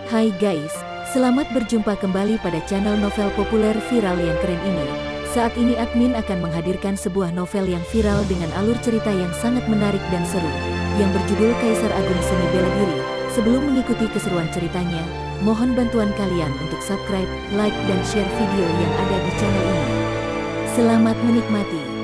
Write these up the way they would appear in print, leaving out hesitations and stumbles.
Hai guys, selamat berjumpa kembali pada channel novel populer viral yang keren ini. Saat ini admin akan menghadirkan sebuah novel yang viral dengan alur cerita yang sangat menarik dan seru, yang berjudul Kaisar Agung Seni Bela Diri. Sebelum mengikuti keseruan ceritanya, mohon bantuan kalian untuk subscribe, like, dan share video yang ada di channel ini. Selamat menikmati.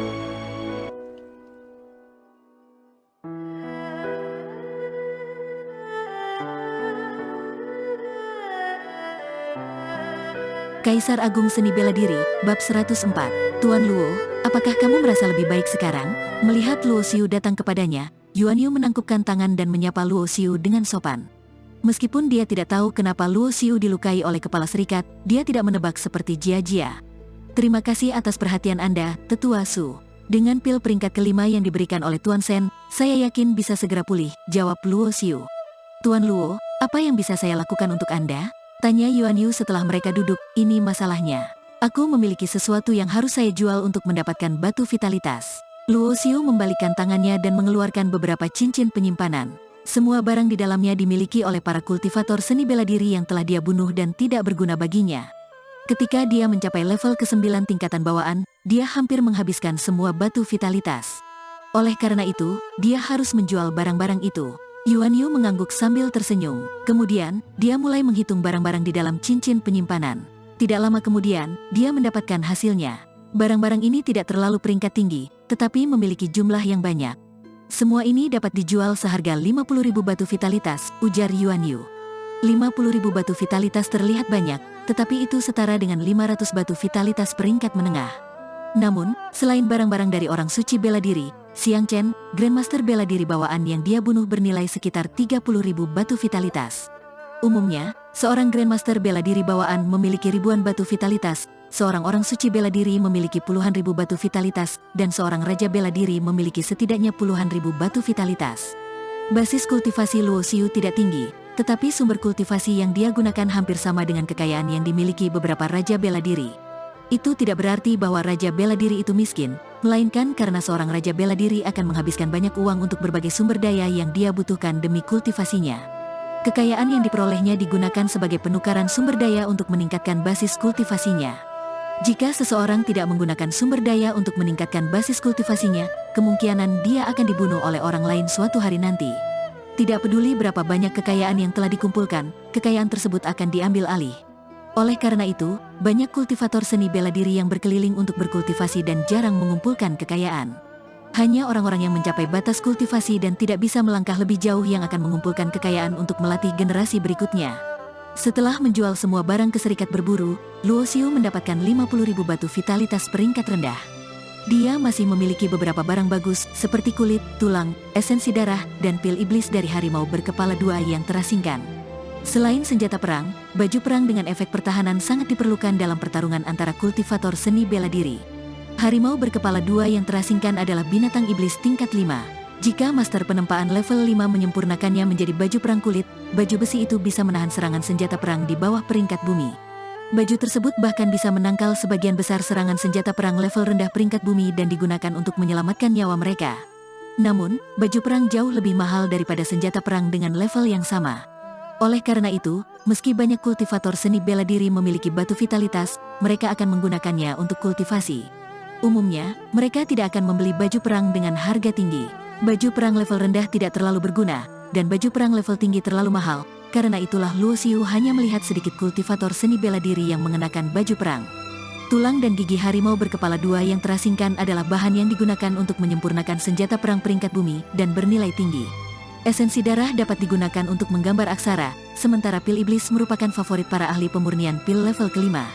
Kaisar Agung Seni Bela Diri, Bab 104. Tuan Luo, apakah kamu merasa lebih baik sekarang? Melihat Luo Xiu datang kepadanya, Yuan Yu menangkupkan tangan dan menyapa Luo Xiu dengan sopan. Meskipun dia tidak tahu kenapa Luo Xiu dilukai oleh kepala serikat, dia tidak menebak seperti Jia Jia. Terima kasih atas perhatian Anda, Tetua Su. Dengan pil peringkat kelima yang diberikan oleh Tuan Sen, saya yakin bisa segera pulih, jawab Luo Xiu. Tuan Luo, apa yang bisa saya lakukan untuk Anda? Tanya Yuan Yu setelah mereka duduk. Ini masalahnya. Aku memiliki sesuatu yang harus saya jual untuk mendapatkan batu vitalitas. Luo Xiu membalikkan tangannya dan mengeluarkan beberapa cincin penyimpanan. Semua barang di dalamnya dimiliki oleh para kultivator seni bela diri yang telah dia bunuh dan tidak berguna baginya. Ketika dia mencapai level ke-9 tingkatan bawaan, dia hampir menghabiskan semua batu vitalitas. Oleh karena itu, dia harus menjual barang-barang itu. Yuan Yu mengangguk sambil tersenyum. Kemudian, dia mulai menghitung barang-barang di dalam cincin penyimpanan. Tidak lama kemudian, dia mendapatkan hasilnya. Barang-barang ini tidak terlalu peringkat tinggi, tetapi memiliki jumlah yang banyak. Semua ini dapat dijual seharga 50.000 batu vitalitas, ujar Yuan Yu. 50.000 batu vitalitas terlihat banyak, tetapi itu setara dengan 500 batu vitalitas peringkat menengah. Namun, selain barang-barang dari orang suci bela diri, Xiang Chen, Grandmaster bela diri bawaan yang dia bunuh bernilai sekitar 30.000 batu vitalitas. Umumnya, seorang Grandmaster bela diri bawaan memiliki ribuan batu vitalitas, seorang orang suci bela diri memiliki puluhan ribu batu vitalitas, dan seorang raja bela diri memiliki setidaknya puluhan ribu batu vitalitas. Basis kultivasi Luo Xiu tidak tinggi, tetapi sumber kultivasi yang dia gunakan hampir sama dengan kekayaan yang dimiliki beberapa raja bela diri. Itu tidak berarti bahwa raja bela diri itu miskin, melainkan karena seorang raja bela diri akan menghabiskan banyak uang untuk berbagai sumber daya yang dia butuhkan demi kultivasinya. Kekayaan yang diperolehnya digunakan sebagai penukaran sumber daya untuk meningkatkan basis kultivasinya. Jika seseorang tidak menggunakan sumber daya untuk meningkatkan basis kultivasinya, kemungkinan dia akan dibunuh oleh orang lain suatu hari nanti. Tidak peduli berapa banyak kekayaan yang telah dikumpulkan, kekayaan tersebut akan diambil alih. Oleh karena itu, banyak kultivator seni bela diri yang berkeliling untuk berkultivasi dan jarang mengumpulkan kekayaan. Hanya orang-orang yang mencapai batas kultivasi dan tidak bisa melangkah lebih jauh yang akan mengumpulkan kekayaan untuk melatih generasi berikutnya. Setelah menjual semua barang ke serikat berburu, Luo Xiu mendapatkan 50.000 batu vitalitas peringkat rendah. Dia masih memiliki beberapa barang bagus seperti kulit, tulang, esensi darah, dan pil iblis dari harimau berkepala dua yang terasingkan. Selain senjata perang, baju perang dengan efek pertahanan sangat diperlukan dalam pertarungan antara kultivator seni bela diri. Harimau berkepala dua yang terasingkan adalah binatang iblis tingkat 5. Jika master penempaan level 5 menyempurnakannya menjadi baju perang kulit, baju besi itu bisa menahan serangan senjata perang di bawah peringkat bumi. Baju tersebut bahkan bisa menangkal sebagian besar serangan senjata perang level rendah peringkat bumi dan digunakan untuk menyelamatkan nyawa mereka. Namun, baju perang jauh lebih mahal daripada senjata perang dengan level yang sama. Oleh karena itu, meski banyak kultivator seni bela diri memiliki batu vitalitas, mereka akan menggunakannya untuk kultivasi. Umumnya, mereka tidak akan membeli baju perang dengan harga tinggi. Baju perang level rendah tidak terlalu berguna, dan baju perang level tinggi terlalu mahal. Karena itulah Luo Xiu hanya melihat sedikit kultivator seni bela diri yang mengenakan baju perang. Tulang dan gigi harimau berkepala dua yang terasingkan adalah bahan yang digunakan untuk menyempurnakan senjata perang peringkat bumi dan bernilai tinggi. Esensi darah dapat digunakan untuk menggambar aksara, sementara pil iblis merupakan favorit para ahli pemurnian pil level kelima.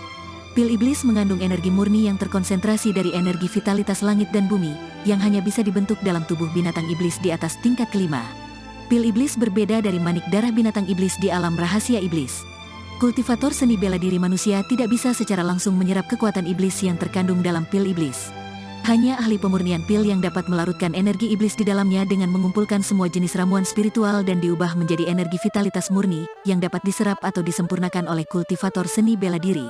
Pil iblis mengandung energi murni yang terkonsentrasi dari energi vitalitas langit dan bumi, yang hanya bisa dibentuk dalam tubuh binatang iblis di atas tingkat kelima. Pil iblis berbeda dari manik darah binatang iblis di alam rahasia iblis. Kultivator seni bela diri manusia tidak bisa secara langsung menyerap kekuatan iblis yang terkandung dalam pil iblis. Hanya ahli pemurnian pil yang dapat melarutkan energi iblis di dalamnya dengan mengumpulkan semua jenis ramuan spiritual dan diubah menjadi energi vitalitas murni, yang dapat diserap atau disempurnakan oleh kultivator seni bela diri.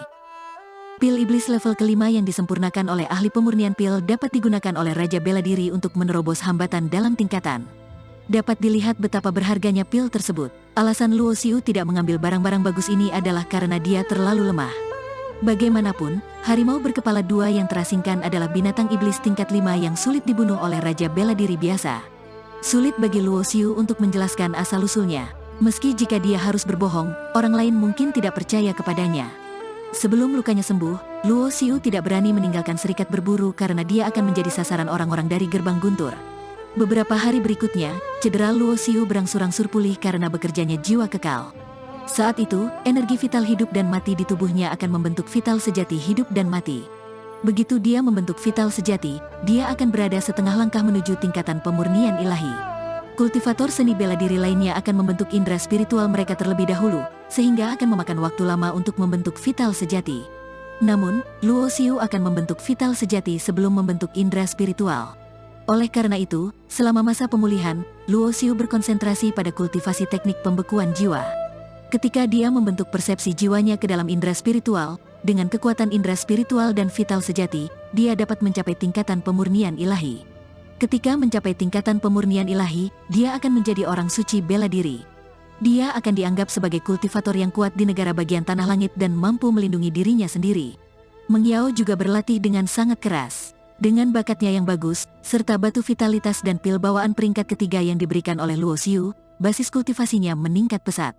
Pil iblis level kelima yang disempurnakan oleh ahli pemurnian pil dapat digunakan oleh raja bela diri untuk menerobos hambatan dalam tingkatan. Dapat dilihat betapa berharganya pil tersebut. Alasan Luo Xiu tidak mengambil barang-barang bagus ini adalah karena dia terlalu lemah. Bagaimanapun, harimau berkepala dua yang terasingkan adalah binatang iblis tingkat 5 yang sulit dibunuh oleh Raja Bela Diri biasa. Sulit bagi Luo Xiu untuk menjelaskan asal-usulnya. Meski jika dia harus berbohong, orang lain mungkin tidak percaya kepadanya. Sebelum lukanya sembuh, Luo Xiu tidak berani meninggalkan serikat berburu karena dia akan menjadi sasaran orang-orang dari gerbang guntur. Beberapa hari berikutnya, cedera Luo Xiu berangsur-angsur pulih karena bekerjanya jiwa kekal. Saat itu, energi vital hidup dan mati di tubuhnya akan membentuk vital sejati hidup dan mati. Begitu dia membentuk vital sejati, dia akan berada setengah langkah menuju tingkatan pemurnian ilahi. Kultivator seni bela diri lainnya akan membentuk indera spiritual mereka terlebih dahulu, sehingga akan memakan waktu lama untuk membentuk vital sejati. Namun, Luo Xiu akan membentuk vital sejati sebelum membentuk indera spiritual. Oleh karena itu, selama masa pemulihan, Luo Xiu berkonsentrasi pada kultivasi teknik pembekuan jiwa. Ketika dia membentuk persepsi jiwanya ke dalam indera spiritual, dengan kekuatan indera spiritual dan vital sejati, dia dapat mencapai tingkatan pemurnian ilahi. Ketika mencapai tingkatan pemurnian ilahi, dia akan menjadi orang suci bela diri. Dia akan dianggap sebagai kultivator yang kuat di negara bagian tanah langit dan mampu melindungi dirinya sendiri. Meng Yao juga berlatih dengan sangat keras. Dengan bakatnya yang bagus, serta batu vitalitas dan pil bawaan peringkat ketiga yang diberikan oleh Luo Xiu, basis kultivasinya meningkat pesat.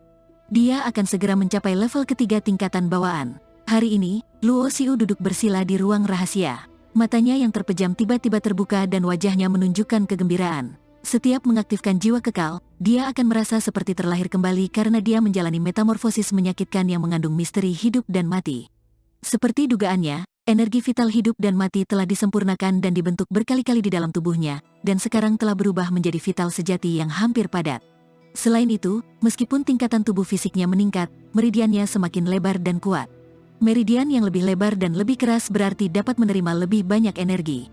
Dia akan segera mencapai level ketiga tingkatan bawaan. Hari ini, Luo Xiu duduk bersila di ruang rahasia. Matanya yang terpejam tiba-tiba terbuka dan wajahnya menunjukkan kegembiraan. Setiap mengaktifkan jiwa kekal, dia akan merasa seperti terlahir kembali karena dia menjalani metamorfosis menyakitkan yang mengandung misteri hidup dan mati. Seperti dugaannya, energi vital hidup dan mati telah disempurnakan dan dibentuk berkali-kali di dalam tubuhnya, dan sekarang telah berubah menjadi vital sejati yang hampir padat. Selain itu, meskipun tingkatan tubuh fisiknya meningkat, meridiannya semakin lebar dan kuat. Meridian yang lebih lebar dan lebih keras berarti dapat menerima lebih banyak energi.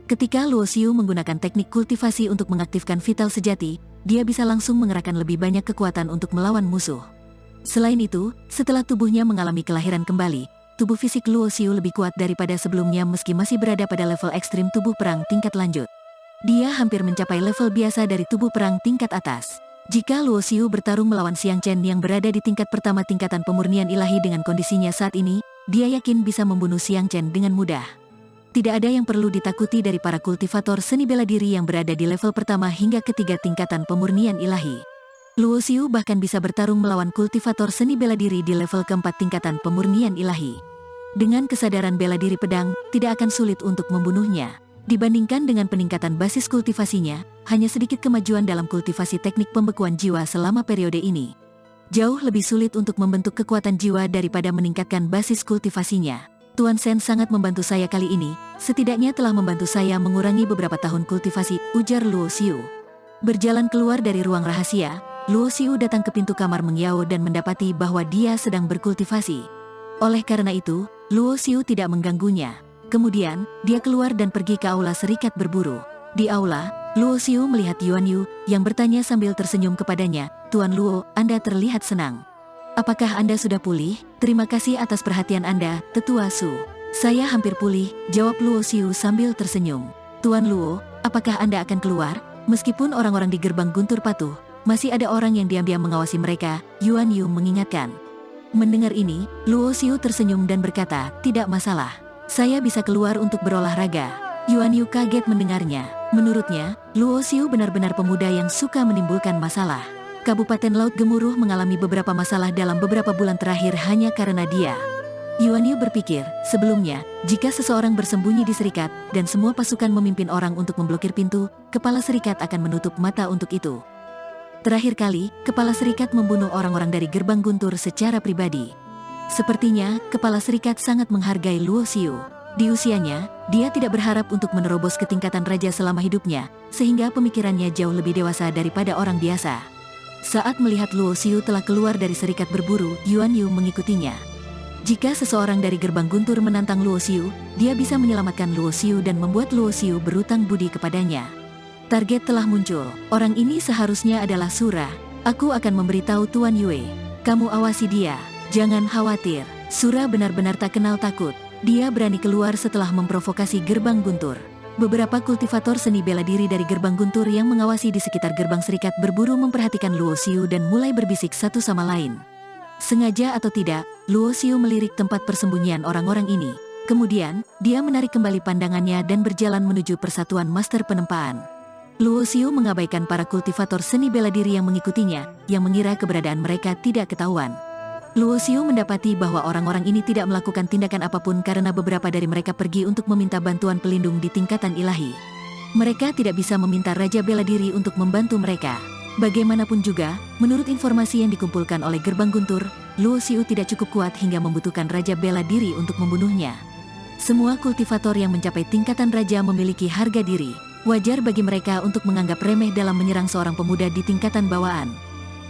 Ketika Luo Xiu menggunakan teknik kultivasi untuk mengaktifkan vital sejati, dia bisa langsung mengerahkan lebih banyak kekuatan untuk melawan musuh. Selain itu, setelah tubuhnya mengalami kelahiran kembali, tubuh fisik Luo Xiu lebih kuat daripada sebelumnya meski masih berada pada level ekstrim tubuh perang tingkat lanjut. Dia hampir mencapai level biasa dari tubuh perang tingkat atas. Jika Luo Xiu bertarung melawan Xiang Chen yang berada di tingkat pertama tingkatan pemurnian ilahi dengan kondisinya saat ini, dia yakin bisa membunuh Xiang Chen dengan mudah. Tidak ada yang perlu ditakuti dari para kultivator seni bela diri yang berada di level pertama hingga ketiga tingkatan pemurnian ilahi. Luo Xiu bahkan bisa bertarung melawan kultivator seni bela diri di level keempat tingkatan pemurnian ilahi. Dengan kesadaran bela diri pedang, tidak akan sulit untuk membunuhnya. Dibandingkan dengan peningkatan basis kultivasinya, hanya sedikit kemajuan dalam kultivasi teknik pembekuan jiwa selama periode ini. Jauh lebih sulit untuk membentuk kekuatan jiwa daripada meningkatkan basis kultivasinya. Tuan Shen sangat membantu saya kali ini, setidaknya telah membantu saya mengurangi beberapa tahun kultivasi, ujar Luo Xiu. Berjalan keluar dari ruang rahasia, Luo Xiu datang ke pintu kamar Meng Yao dan mendapati bahwa dia sedang berkultivasi. Oleh karena itu, Luo Xiu tidak mengganggunya. Kemudian, dia keluar dan pergi ke aula serikat berburu. Di aula, Luo Xiu melihat Yuan Yu, yang bertanya sambil tersenyum kepadanya, "Tuan Luo, Anda terlihat senang. Apakah Anda sudah pulih? Terima kasih atas perhatian Anda, Tetua Su." "Saya hampir pulih," jawab Luo Xiu sambil tersenyum. "Tuan Luo, apakah Anda akan keluar? Meskipun orang-orang di gerbang guntur patuh, masih ada orang yang diam-diam mengawasi mereka," Yuan Yu mengingatkan. Mendengar ini, Luo Xiu tersenyum dan berkata, "Tidak masalah. Saya bisa keluar untuk berolahraga." Yuan Yu kaget mendengarnya. Menurutnya, Luo Xiu benar-benar pemuda yang suka menimbulkan masalah. Kabupaten Laut Gemuruh mengalami beberapa masalah dalam beberapa bulan terakhir hanya karena dia. Yuan Yu berpikir, sebelumnya, jika seseorang bersembunyi di serikat, dan semua pasukan memimpin orang untuk memblokir pintu, kepala serikat akan menutup mata untuk itu. Terakhir kali, kepala serikat membunuh orang-orang dari gerbang guntur secara pribadi. Sepertinya, kepala serikat sangat menghargai Luo Xiu. Di usianya, dia tidak berharap untuk menerobos ke tingkatan raja selama hidupnya, sehingga pemikirannya jauh lebih dewasa daripada orang biasa. Saat melihat Luo Xiu telah keluar dari serikat berburu, Yuan Yu mengikutinya. Jika seseorang dari gerbang guntur menantang Luo Xiu, dia bisa menyelamatkan Luo Xiu dan membuat Luo Xiu berutang budi kepadanya. Target telah muncul. Orang ini seharusnya adalah Sura. Aku akan memberitahu Tuan Yue. Kamu awasi dia. Jangan khawatir, Sura benar-benar tak kenal takut. Dia berani keluar setelah memprovokasi gerbang guntur. Beberapa kultivator seni bela diri dari gerbang guntur yang mengawasi di sekitar gerbang serikat berburu memperhatikan Luo Xiu dan mulai berbisik satu sama lain. Sengaja atau tidak, Luo Xiu melirik tempat persembunyian orang-orang ini. Kemudian, dia menarik kembali pandangannya dan berjalan menuju persatuan master penempaan. Luo Xiu mengabaikan para kultivator seni bela diri yang mengikutinya, yang mengira keberadaan mereka tidak ketahuan. Luo Xiu mendapati bahwa orang-orang ini tidak melakukan tindakan apapun karena beberapa dari mereka pergi untuk meminta bantuan pelindung di tingkatan ilahi. Mereka tidak bisa meminta Raja Bela Diri untuk membantu mereka. Bagaimanapun juga, menurut informasi yang dikumpulkan oleh Gerbang Guntur, Luo Xiu tidak cukup kuat hingga membutuhkan Raja Bela Diri untuk membunuhnya. Semua kultivator yang mencapai tingkatan raja memiliki harga diri. Wajar bagi mereka untuk menganggap remeh dalam menyerang seorang pemuda di tingkatan bawaan.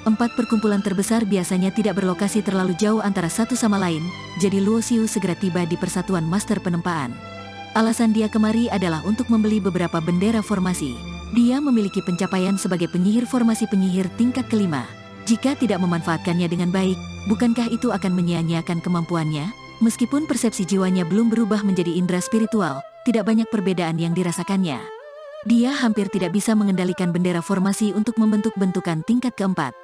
4 perkumpulan terbesar biasanya tidak berlokasi terlalu jauh antara satu sama lain, jadi Luo Xiu segera tiba di persatuan master penempaan. Alasan dia kemari adalah untuk membeli beberapa bendera formasi. Dia memiliki pencapaian sebagai penyihir formasi penyihir tingkat kelima. Jika tidak memanfaatkannya dengan baik, bukankah itu akan menyia-nyiakan kemampuannya? Meskipun persepsi jiwanya belum berubah menjadi indera spiritual, tidak banyak perbedaan yang dirasakannya. Dia hampir tidak bisa mengendalikan bendera formasi untuk membentuk bentukan tingkat keempat.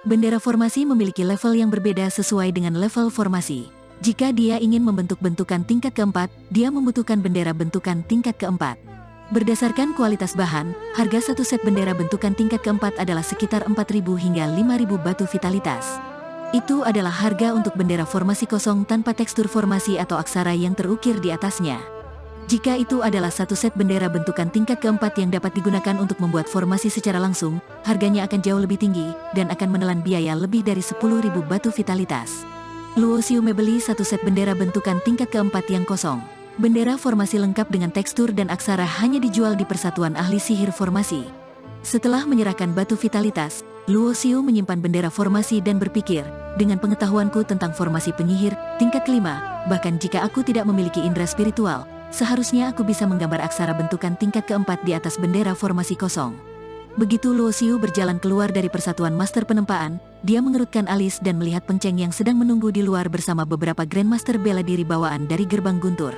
Bendera formasi memiliki level yang berbeda sesuai dengan level formasi. Jika dia ingin membentuk bentukan tingkat keempat, dia membutuhkan bendera bentukan tingkat keempat. Berdasarkan kualitas bahan, harga satu set bendera bentukan tingkat keempat adalah sekitar 4.000 hingga 5.000 batu vitalitas. Itu adalah harga untuk bendera formasi kosong tanpa tekstur formasi atau aksara yang terukir di atasnya. Jika itu adalah satu set bendera bentukan tingkat keempat yang dapat digunakan untuk membuat formasi secara langsung, harganya akan jauh lebih tinggi, dan akan menelan biaya lebih dari 10.000 batu vitalitas. Luo Xiu membeli satu set bendera bentukan tingkat keempat yang kosong. Bendera formasi lengkap dengan tekstur dan aksara hanya dijual di persatuan ahli sihir formasi. Setelah menyerahkan batu vitalitas, Luo Xiu menyimpan bendera formasi dan berpikir, dengan pengetahuanku tentang formasi penyihir, tingkat kelima, bahkan jika aku tidak memiliki indera spiritual, seharusnya aku bisa menggambar aksara bentukan tingkat keempat di atas bendera formasi kosong. Begitu Luo Xiu berjalan keluar dari persatuan master penempaan, dia mengerutkan alis dan melihat Peng Cheng yang sedang menunggu di luar bersama beberapa Grandmaster bela diri bawaan dari Gerbang Guntur.